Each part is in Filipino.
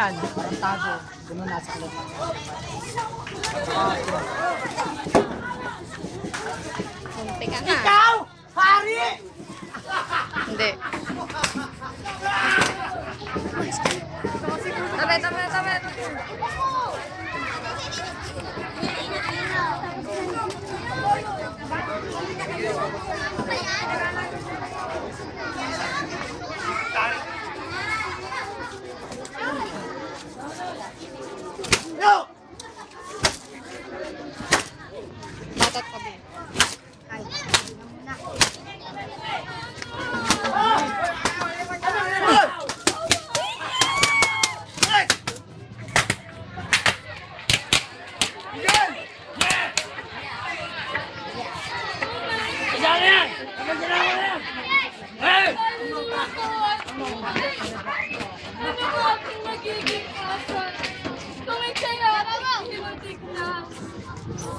yan. Tarantado. Ganun nasa kalot. Kunti ka nga. Ikaw! Hari! Hindi. Tabi. No! Batot tabi.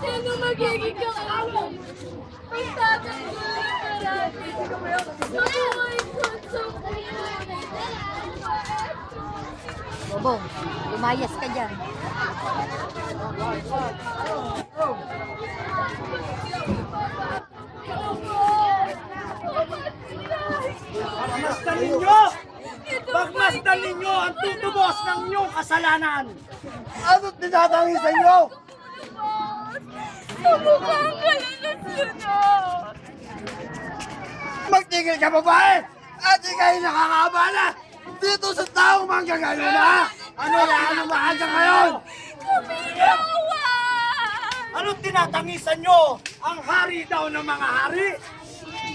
Sino magiging kakamang? Pagtatanggol parati. Mabuhay ko sa Bobong, lumayas ka dyan. Pagmasdan ninyo! Pagmasdan ninyo ang tutubos ng inyong kasalanan! Ano't dinadangin sa inyo? Sumukhang kalalasunod! Magtigil ka babae! At ikay nakakabala dito sa taong manggagayo na! Ano ba hanggang ngayon? Kumigawan! Ano't tinatangisan nyo? Ang hari daw ng mga hari?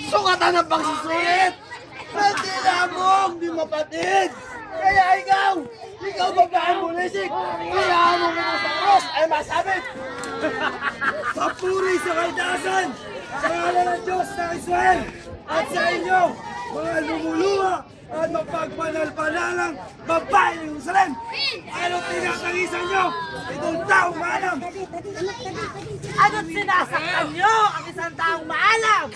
Sukatan ng pagsusulit! Hindi lamang, di mapatid! Kaya ikaw babae mo lisik! Kaya mo mo sa cross ay masabit! Papuri sa kaldasan! Sa ngalan ng Diyos ng Israel! At sa inyo, mga lumuluha at mapagpanal-panalang babae ng Jerusalem! Ano't tinatangisan nyo? Itong taong maalam! Ano't sinasaktan nyo ang isang taong maalam?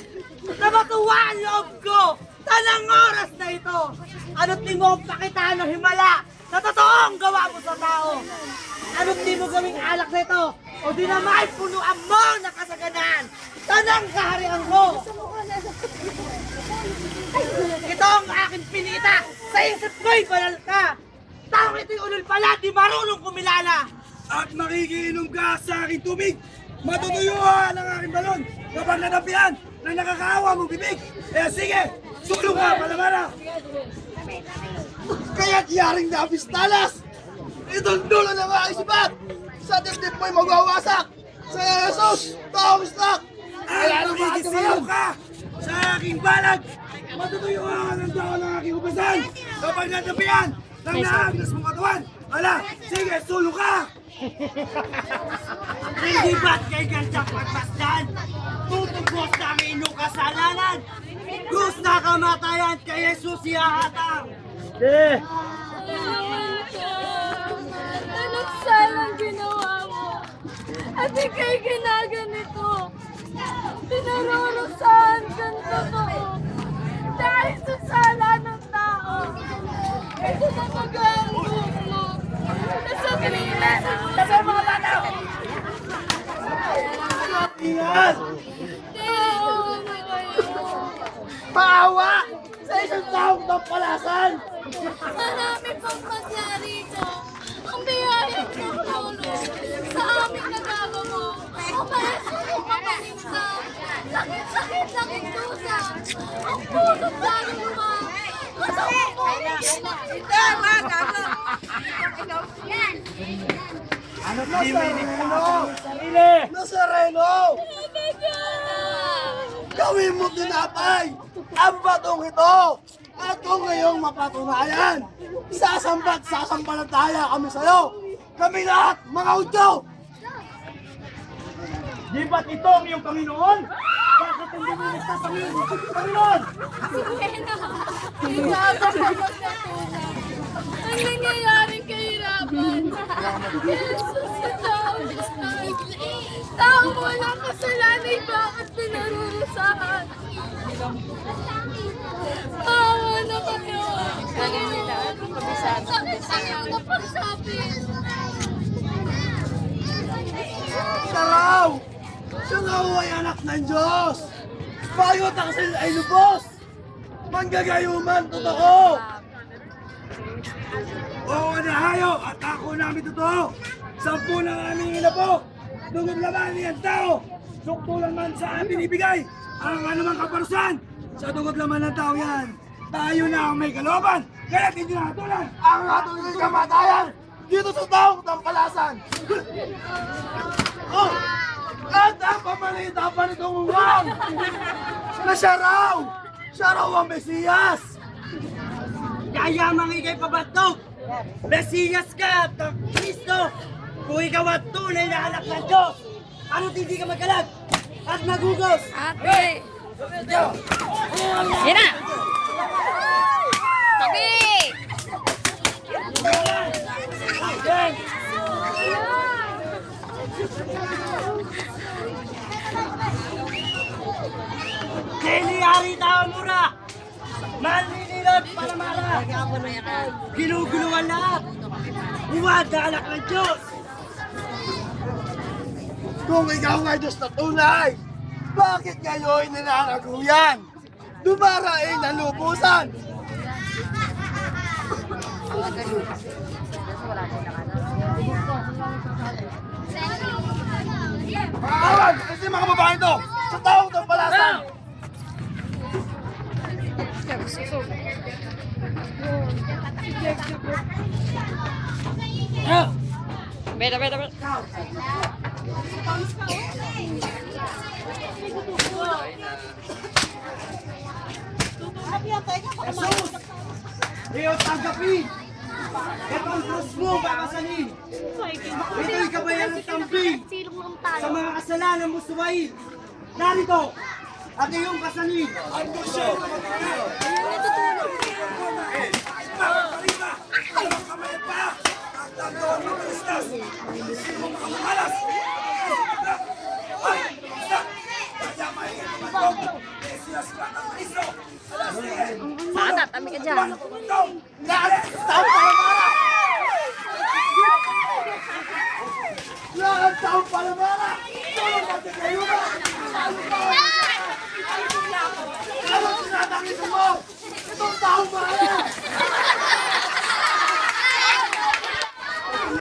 Na matuwa ang loob ko! Tanang oras na ito! Ano't di mo pakitaan ng himala na totoong gawa mo sa tao? Ano't di mo gawing alak na ito? O di naman punuan mo ng kasaganaan? Tanang kaharian mo! Ito ang aking pinita! Sa isip ko'y banal ka! Taong ito'y ulol pala, di marunong kumilala! At makikiinom ka sa aking tubig! Matutuyuhan ang aking balon kapag natapian na nakakaawa mong bibig! Kaya sige, sulong ka, palamara! Kaya't yaring napistalas! Itong dulo ng aking sipat! Sa dibdib mo'y magwawasak! Sa Jesus, taong istak! At makikisilaw ka sa aking balag! Matutuyuhan ang tao ng aking ubasan kapag natapian ng naagnas mong katawan! Ala, sige, sulong ka! Hindi ba't kay gandang pagmasdan? Tutugos namin inyong kasalanan! Krus na kamatayan kay Jesus ihahatang! Anong salang ginawa mo? At ika'y ginaganito. Pinarurusahan kang totoo. Dahil sa sala ng tao. Ito na mag-aanggup mo. Nasa krimen. Sabi mga bata! Ingat! Tao na kayo. Paawa sa isang taong tampalasan! Marami pang masyarito. Ang biyaya ng tulong sa aming nagagawa. Ang maestro ng kapalinsa. Sakit-sakit ng indusa. Ang pulot lalo naman. Kasama po. Ano di may Nazareno! Gawin mo tinapay ang batong ito! At kung ngayong mapatunayan, sasampalataya kami sa'yo! Kami lahat, mga Hudyo! Di ba't ito ang iyong Panginoon? Bakit hindi mo nagsasabihin, Panginoon? Ang nangyayaring kahirapan. Jesus, sa tao walang kasalanan, bakit pinarurusahan? Awa na kayo. Panginoon, Sakit na pagsabi. Siya raw! Siya raw ay anak ng Diyos! Bayot ang sila ay lubos! Manggagayuman, totoo! Oo, nahayo at ako namin totoo! 10 ng aming inapo! Dugod laman niyang tao! Suktulan man sa amin ibigay! Ang anumang kaparusan! Sa dugod laman ng tao yan! Tayo na ang may kaloban! Kaya hindi nakatulan! Ang hatuloy kamatayan! Dito sa taong tampalasan! Oh! At ang pamalita pa nitong umang! Na siya raw! Siya raw ang Mesiyas! Kaya mangigay pabatog! Mesiyas ka at ang Kristo! Kung ikaw at tunay na anak ng Diyos! Ano't hindi ka magalag at magugos! Ate! Yan na! Tabi! Neliyari tao mura! Malinilot palamara! Ginuguluhan lahat! Huwag na anak ng Diyos! Kung ikaw nga Diyos na tunay, bakit ngayon nanangaguyan? Dumaraing na lubusan! Tawag! Kasi mga babae ito! Sa taong itong palasan! Beda, beda, beda. Jesus! Iyong tanggapin! Ito ang krus mo, kakasanin! Ito'y kabayan ng tamping! Sa mga kasalanan mo suwain! Narito! At iyong kasanin! Ang kusyo! Ang kamay pa! Ang tanggol mo Kristus! Ang kamalas! Ay! Isa! Kaya may kapatong! Mesiyas ka ng Kristo! Bata, tami ka dyan. Lahat taong palamara! Lahat taong palamara! Tulong natin kayo ba? Ano tinatangis mo? Itong taong bayan!